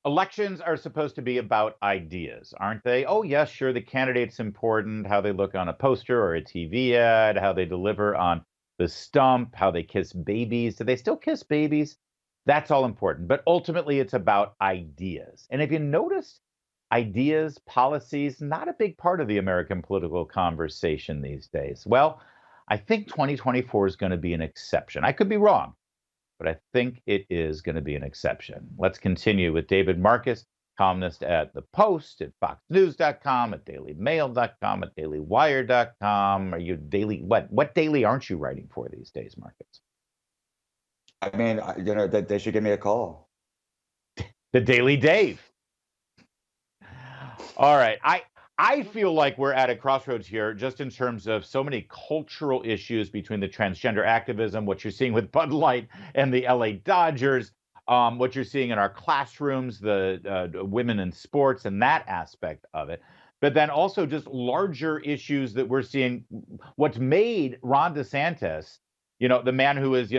Elections are supposed to be about ideas, aren't they? Oh, yes, sure, the candidate's important, how they look on a poster or a TV ad, how they deliver on the stump, how they kiss babies. Do they still kiss babies? That's all important. But ultimately, it's about ideas. And if you notice, ideas, policies, not a big part of the American political conversation these days. Well, I think 2024 is going to be an exception. I could be wrong, but I think it is going to be an exception. Let's continue with David Marcus, columnist at The Post, at FoxNews.com, at DailyMail.com, at DailyWire.com. Are you daily? What daily aren't you writing for these days, Marcus? I mean, that they should give me a call. The Daily Dave. All right. I feel like we're at a crossroads here just in terms of so many cultural issues between the transgender activism, what you're seeing with Bud Light and the LA Dodgers, what you're seeing in our classrooms, the women in sports and that aspect of it. But then also just larger issues that we're seeing. What's made Ron DeSantis, the man who is,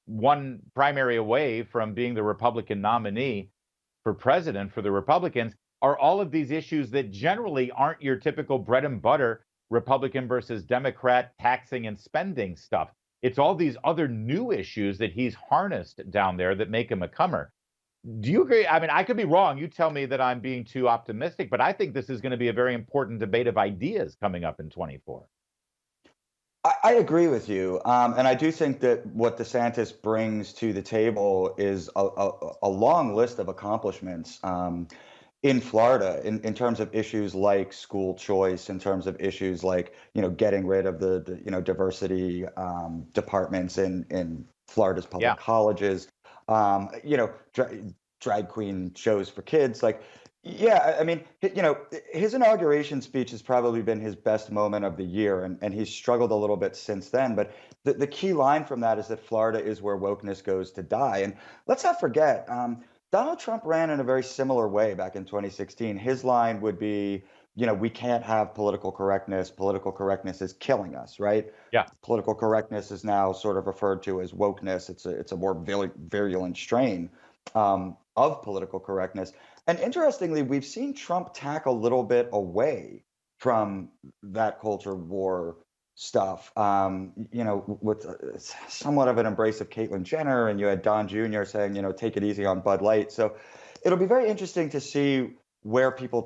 one primary away from being the Republican nominee for president for the Republicans, are all of these issues that generally aren't your typical bread and butter Republican versus Democrat taxing and spending stuff. It's all these other new issues that he's harnessed down there that make him a comer. Do you agree? I mean, I could be wrong. You tell me that I'm being too optimistic, but I think this is going to be a very important debate of ideas coming up in 24. I agree with you, and I do think that what DeSantis brings to the table is a long list of accomplishments in Florida in terms of issues like school choice, in terms of issues like getting rid of the diversity departments in Florida's public Yeah. colleges, drag queen shows for kids, like. Yeah, I mean, his inauguration speech has probably been his best moment of the year, and he's struggled a little bit since then. But the key line from that is that Florida is where wokeness goes to die. And let's not forget, Donald Trump ran in a very similar way back in 2016. His line would be, we can't have political correctness. Political correctness is killing us, right? Yeah. Political correctness is now sort of referred to as wokeness. It's a more virulent strain of political correctness. And interestingly, we've seen Trump tack a little bit away from that culture war stuff, with somewhat of an embrace of Caitlyn Jenner, and you had Don Jr. saying, take it easy on Bud Light. So it'll be very interesting to see where people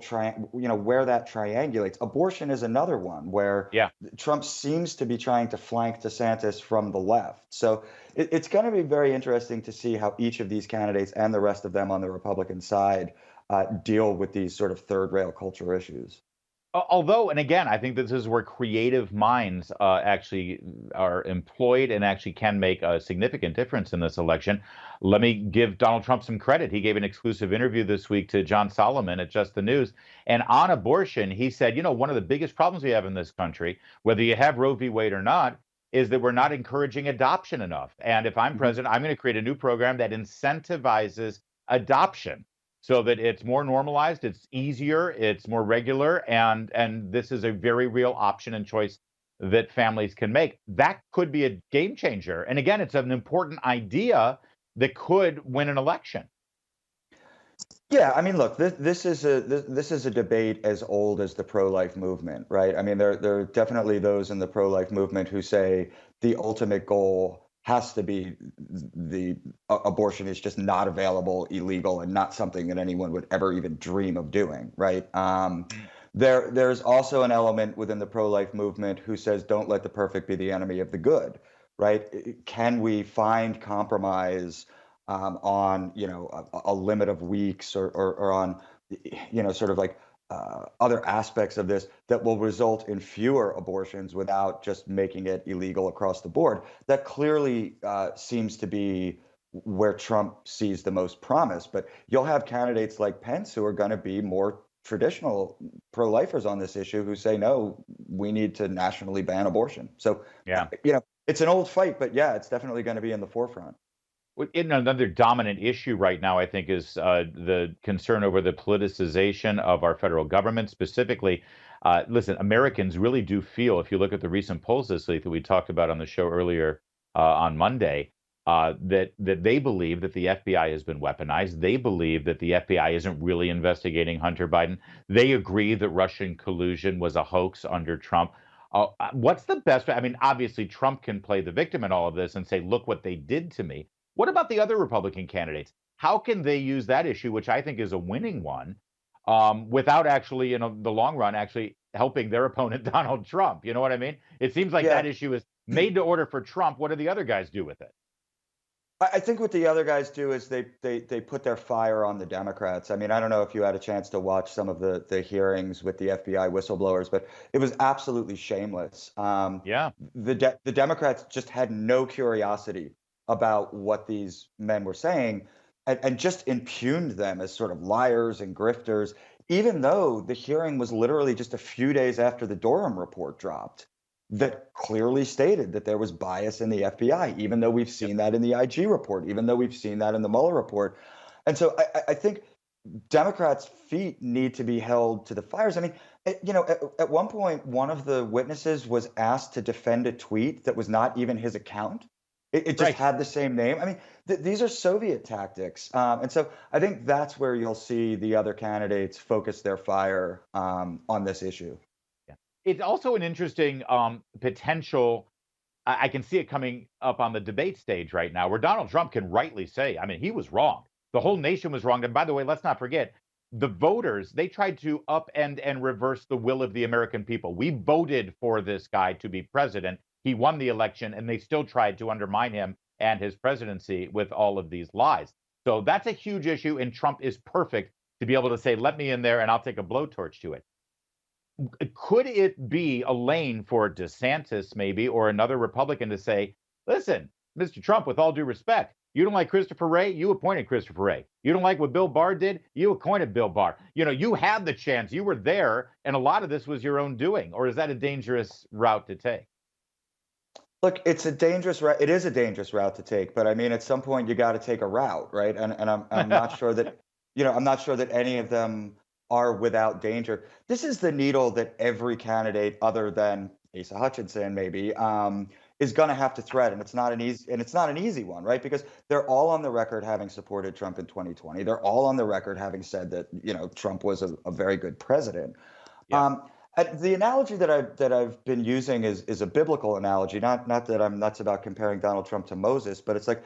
where that triangulates. Abortion is another one where Yeah. Trump seems to be trying to flank DeSantis from the left. So it's going to be very interesting to see how each of these candidates and the rest of them on the Republican side deal with these sort of third rail culture issues. Although, and again, I think this is where creative minds actually are employed and actually can make a significant difference in this election. Let me give Donald Trump some credit. He gave an exclusive interview this week to John Solomon at Just the News. And on abortion, he said, one of the biggest problems we have in this country, whether you have Roe v. Wade or not, is that we're not encouraging adoption enough. And if I'm president, I'm going to create a new program that incentivizes adoption, so that it's more normalized, it's easier, it's more regular, and this is a very real option and choice that families can make. That could be a game changer. And again, it's an important idea that could win an election. Yeah, I mean, look, this is a debate as old as the pro-life movement, right? I mean, there are definitely those in the pro-life movement who say the ultimate goal has to be the abortion is just not available, illegal, and not something that anyone would ever even dream of doing, right? There's also an element within the pro-life movement who says don't let the perfect be the enemy of the good, right? Can we find compromise on a limit of weeks or on sort of like other aspects of this that will result in fewer abortions without just making it illegal across the board? That clearly seems to be where Trump sees the most promise. But you'll have candidates like Pence who are going to be more traditional pro-lifers on this issue who say, no, we need to nationally ban abortion. So, Yeah. It's an old fight, but yeah, it's definitely going to be in the forefront. Another dominant issue right now, I think, is the concern over the politicization of our federal government. Specifically, listen, Americans really do feel, if you look at the recent polls this week that we talked about on the show earlier on Monday, that they believe that the FBI has been weaponized. They believe that the FBI isn't really investigating Hunter Biden. They agree that Russian collusion was a hoax under Trump. What's the best way? I mean, obviously, Trump can play the victim in all of this and say, look what they did to me. What about the other Republican candidates? How can they use that issue, which I think is a winning one, without actually, in the long run, actually helping their opponent, Donald Trump? You know what I mean? It seems like Yeah. that issue is made to order for Trump. What do the other guys do with it? I think what the other guys do is they put their fire on the Democrats. I mean, I don't know if you had a chance to watch some of the hearings with the FBI whistleblowers, but it was absolutely shameless. Yeah. The Democrats just had no curiosity about what these men were saying, and just impugned them as sort of liars and grifters, even though the hearing was literally just a few days after the Durham report dropped that clearly stated that there was bias in the FBI, even though we've Yep. seen that in the IG report, even though we've seen that in the Mueller report. And so I think Democrats' feet need to be held to the fires. I mean, at one point, one of the witnesses was asked to defend a tweet that was not even his account. It just Right. had the same name. I mean, these are Soviet tactics. And so I think that's where you'll see the other candidates focus their fire on this issue. Yeah. It's also an interesting potential. I can see it coming up on the debate stage right now, where Donald Trump can rightly say, I mean, he was wrong. The whole nation was wrong. And by the way, let's not forget, the voters, they tried to upend and reverse the will of the American people. We voted for this guy to be president. He won the election, and they still tried to undermine him and his presidency with all of these lies. So that's a huge issue, and Trump is perfect to be able to say, let me in there and I'll take a blowtorch to it. Could it be a lane for DeSantis, maybe, or another Republican to say, listen, Mr. Trump, with all due respect, you don't like Christopher Wray? You appointed Christopher Wray. You don't like what Bill Barr did? You appointed Bill Barr. You had the chance. You were there, and a lot of this was your own doing. Or is that a dangerous route to take? Look, it's a dangerous route. It is a dangerous route to take, but I mean, at some point, you got to take a route, right? And I'm not sure that, I'm not sure that any of them are without danger. This is the needle that every candidate, other than Asa Hutchinson, maybe, is going to have to thread, and it's not an easy one, right? Because they're all on the record having supported Trump in 2020. They're all on the record having said that Trump was a very good president. Yeah. Um, the analogy that I've been using is a biblical analogy. Not that I'm nuts about comparing Donald Trump to Moses, but it's like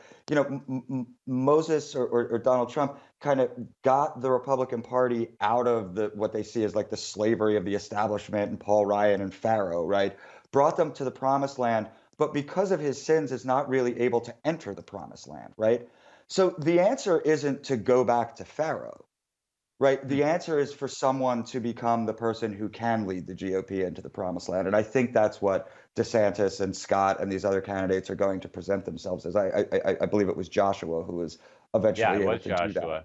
Moses or Donald Trump kind of got the Republican Party out of what they see as like the slavery of the establishment and Paul Ryan and Pharaoh, right? Brought them to the promised land, but because of his sins, is not really able to enter the promised land, right? So the answer isn't to go back to Pharaoh. Right. The answer is for someone to become the person who can lead the GOP into the promised land. And I think that's what DeSantis and Scott and these other candidates are going to present themselves as. I believe it was Joshua who was Yeah, eventually it able was to do that. Joshua.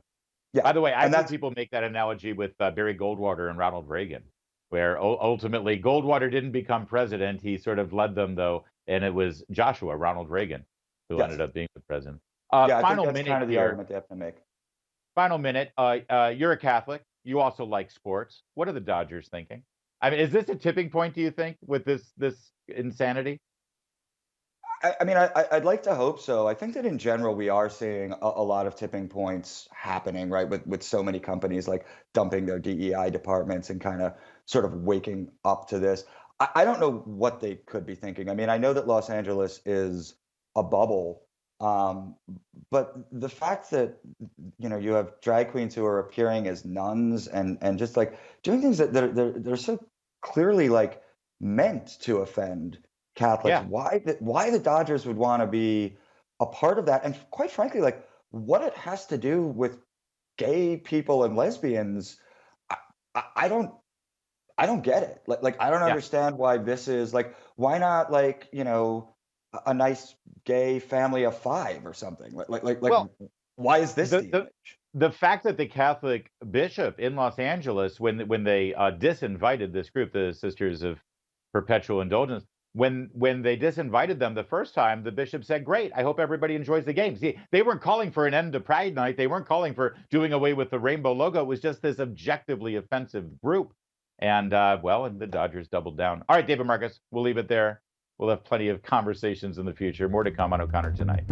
Yeah. By the way, I've And heard that's, people make that analogy with Barry Goldwater and Ronald Reagan, where ultimately Goldwater didn't become president. He sort of led them, though, and it was Joshua, Ronald Reagan, who yes. ended up being the president. Yeah. I think Final that's minute kind of the here. argument they have to make. Final minute. You're a Catholic. You also like sports. What are the Dodgers thinking? I mean, is this a tipping point, do you think, with this insanity? I mean, I'd like to hope so. I think that in general, we are seeing a lot of tipping points happening, right? With so many companies like dumping their DEI departments and kind of sort of waking up to this. I don't know what they could be thinking. I mean, I know that Los Angeles is a bubble, um, but the fact that you have drag queens who are appearing as nuns and just like doing things that they're so clearly like meant to offend Catholics. Yeah, Why the Dodgers would want to be a part of that, and quite frankly, like what it has to do with gay people and lesbians, I, I I don't get it. Like I don't yeah. understand why this is like why not like a nice gay family of five or something like Well, why is this the the the image? the fact that the Catholic bishop in Los Angeles, when they disinvited this group, the Sisters of Perpetual Indulgence, when they disinvited them the first time, the bishop said, "Great, I hope everybody enjoys the games." They weren't calling for an end to Pride Night. They weren't calling for doing away with the rainbow logo. It was just this objectively offensive group, and and the Dodgers doubled down. All right, David Marcus, we'll leave it there. We'll have plenty of conversations in the future. More to come on O'Connor Tonight.